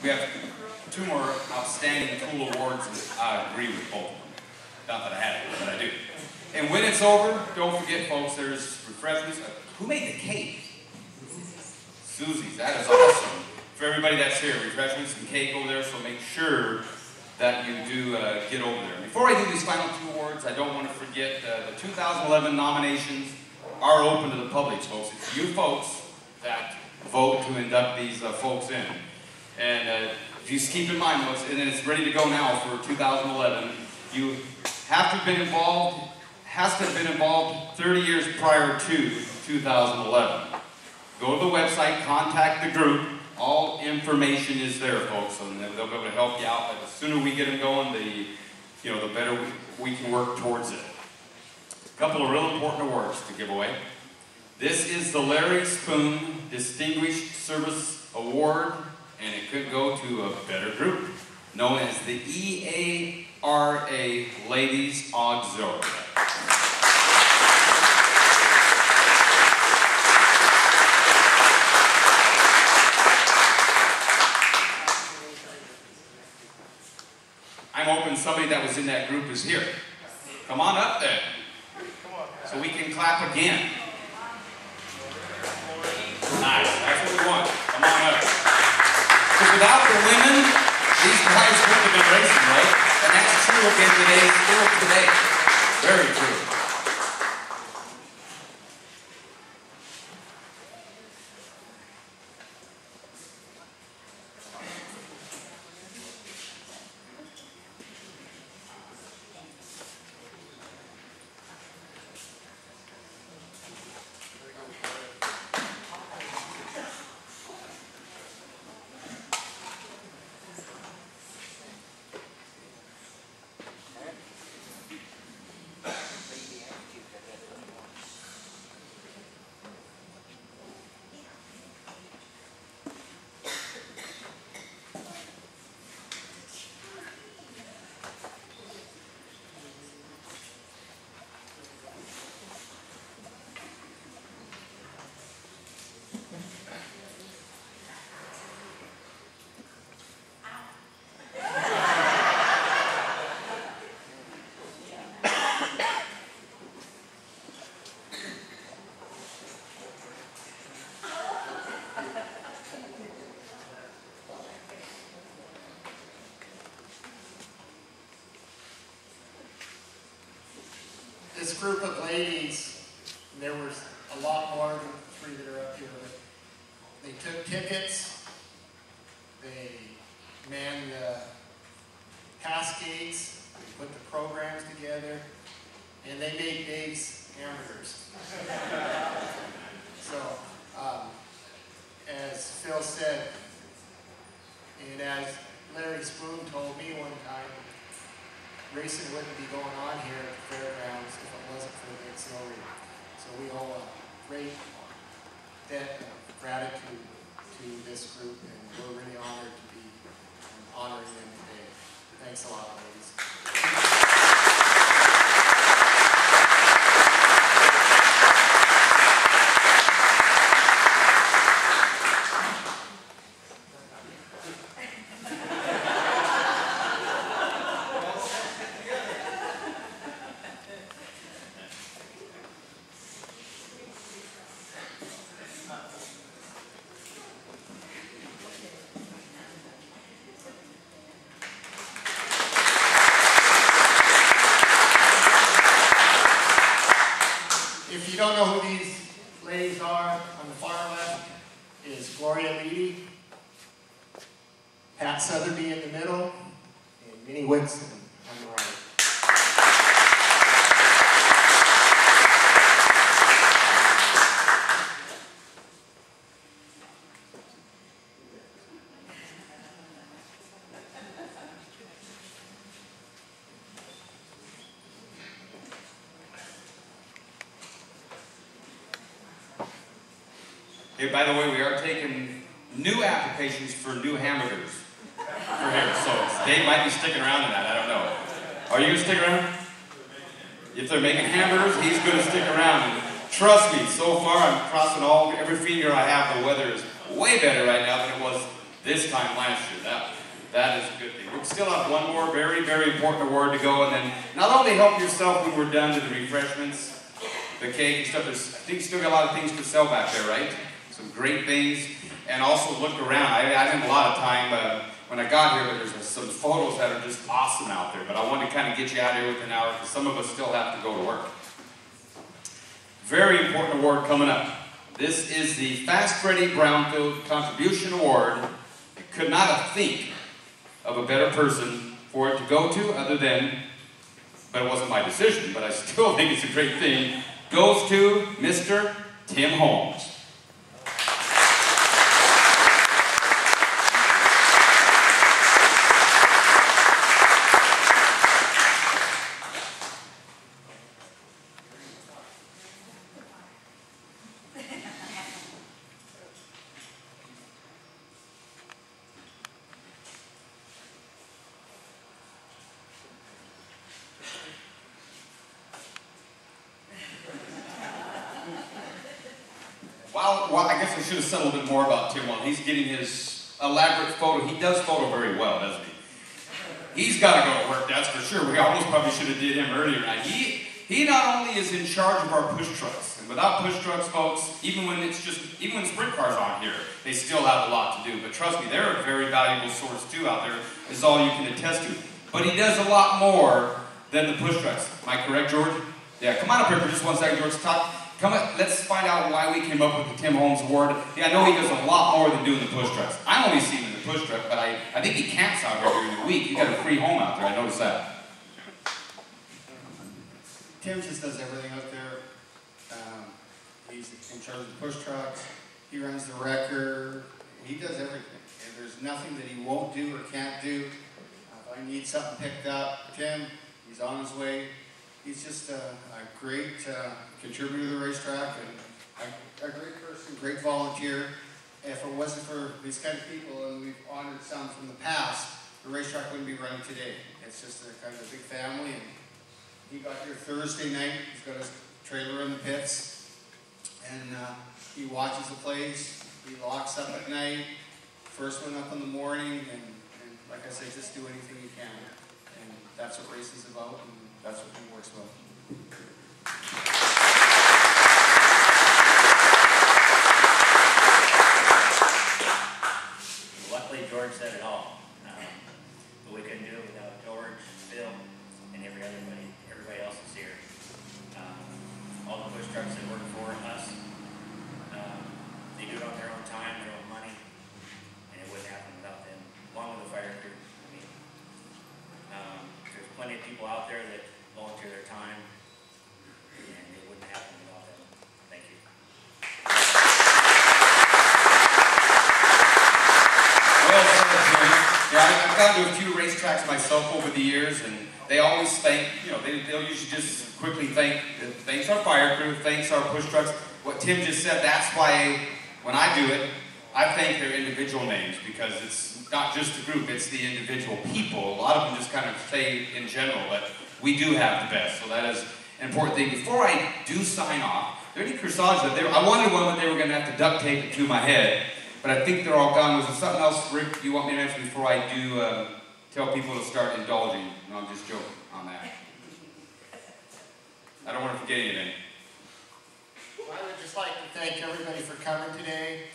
We have two more outstanding cool awards, and I agree with both of them. Not that I have it, but I do. And when it's over, don't forget, folks, there's refreshments. Who made the cake? Susie's. That is awesome. For everybody that's here, refreshments and cake over there, so make sure that you do get over there. Before I do these final two awards, I don't want to forget the 2011 nominations are open to the public, folks. It's you folks that vote to induct these folks in. And if you keep in mind, and it's ready to go now for 2011, you have to have been involved, has to have been involved 30 years prior to 2011. Go to the website, contact the group. All information is there, folks, and they'll be able to help you out. But the sooner we get them going, the better we can work towards it. A couple of real important awards to give away. This is the Larry Spoon Distinguished Service Award, and it could go to a better group, known as the EARA Ladies Auxiliary. I'm hoping somebody that was in that group is here. Come on up then, so we can clap again. Nice, that's what we want. Come on up. Because without the women, these guys wouldn't have been racing, right? And that's true again today, still today. Very true. This group of ladies, there was a lot more than three that are up here, but they took tickets, they manned the pass gates, they put the programs together, and they made Dave's hamburgers. So, as Phil said, and as Larry Spoon told me one time, racing wouldn't be going on here at the fairgrounds if it wasn't for the auxiliary. So we owe a great debt of gratitude to this group, and we're really honored to be honoring them today. Thanks a lot, ladies. If you don't know who these ladies are, on the far left is Gloria Leedy, Pat Sotheby in the middle, and Minnie Whitson on the right. Hey, by the way, we are taking new applications for new hamburgers for here, so Dave might be sticking around in that, I don't know. Are you going to stick around? If they're making hamburgers, he's going to stick around. And trust me, so far I'm crossing every finger I have. The weather is way better right now than it was this time last year. That is a good thing. We still have one more very, very important award to go, and then not only help yourself when we're done to the refreshments, the cake and stuff. I think you still got a lot of things to sell back there, right? Some great things, and also look around. I didn't have a lot of time when I got here, but there's some photos that are just awesome out there. But I wanted to kind of get you out here within an hour because some of us still have to go to work. Very important award coming up. This is the Fast Freddie Brownfield Contribution Award. I could not have think of a better person for it to go to other than, but it wasn't my decision, but I still think it's a great thing, goes to Mr. Tim Holmes. Well, I guess I should have said a little bit more about Tim while he's getting his elaborate photo. He does photo very well, doesn't he? He's got to go to work, that's for sure. We almost probably should have did him earlier tonight. He not only is in charge of our push trucks, and without push trucks, folks, even when sprint cars aren't here, they still have a lot to do. But trust me, they're a very valuable source too out there, is all you can attest to. But he does a lot more than the push trucks. Am I correct, George? Yeah, come on up here for just 1 second, George. Come on, let's find out why we came up with the Tim Holmes Award. Yeah, I know he does a lot more than doing the push trucks. I only see him in the push truck, but I think he camps out here during the week. He got a free home out there, I noticed that. Tim just does everything out there. He's in charge of the push trucks. He runs the wrecker. He does everything. And there's nothing that he won't do or can't do. If I need something picked up, Tim, he's on his way. He's just a great contributor to the racetrack and a great person, great volunteer. If it wasn't for these kind of people, and we've honored some from the past, the racetrack wouldn't be running today. It's just a kind of a big family. And he got here Thursday night. He's got his trailer in the pits, and he watches the place. He locks up at night. First one up in the morning, and like I say, just do anything you can. And that's what racing's about. And that's what he works well. Luckily, George said it all. But we couldn't do it without George, Phil, and everybody else is here. All the push trucks that work for us, they do it on their own time, their own money, and it wouldn't happen without them, along with the fire crew. There's plenty of people out there that volunteer their time, and it wouldn't happen without them. Thank you. Well said, Tim. Yeah, I've gone to a few racetracks myself over the years, and they always thank, they'll usually just quickly thanks our fire crew, thanks our push trucks. What Tim just said, that's why when I do it, I thank their individual names, because it's not just the group, it's the individual people. A lot of them just kind of say in general, but we do have the best, so that is an important thing. Before I do sign off, are there any corsages up there? I wanted one, but they were going to have to duct tape it to my head, but I think they're all gone. Was there something else, Rick, you want me to mention before I do tell people to start indulging? No, I'm just joking on that. I don't want to forget anything. Well, I would just like to thank everybody for coming today.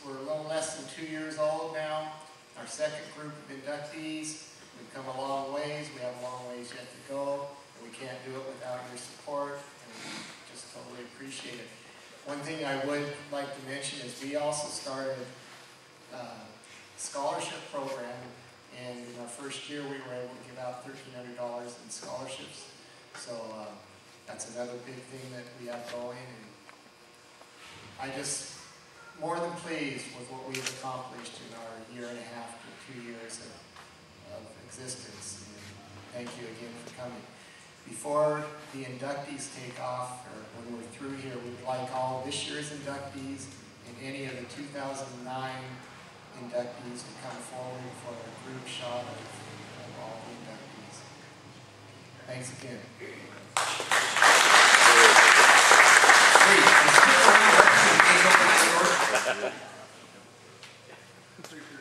We're a little less than 2 years old now. Our second group of inductees. We've come a long ways. We have a long ways yet to go. And we can't do it without your support. And we just totally appreciate it. One thing I would like to mention is we also started a scholarship program. And in our first year, we were able to give out $1,300 in scholarships. So that's another big thing that we have going. And I just more than pleased with what we've accomplished in our 1.5 to 2 years of existence. And thank you again for coming. Before the inductees take off, or when we're through here, we'd like all this year's inductees and any of the 2009 inductees to come forward for a group shot of all the inductees. Thanks again.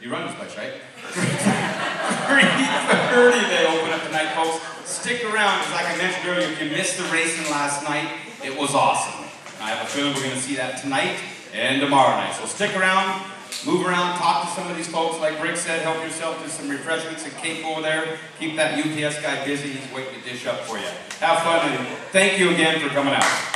You run this much, right? 3:30 they open up tonight, folks. Stick around, because like I mentioned earlier, if you missed the racing last night, it was awesome. I have a feeling we're going to see that tonight and tomorrow night. So stick around, move around, talk to some of these folks. Like Rick said, help yourself to some refreshments and cake over there. Keep that UPS guy busy. He's waiting to dish up for you. Have fun, and thank you again for coming out.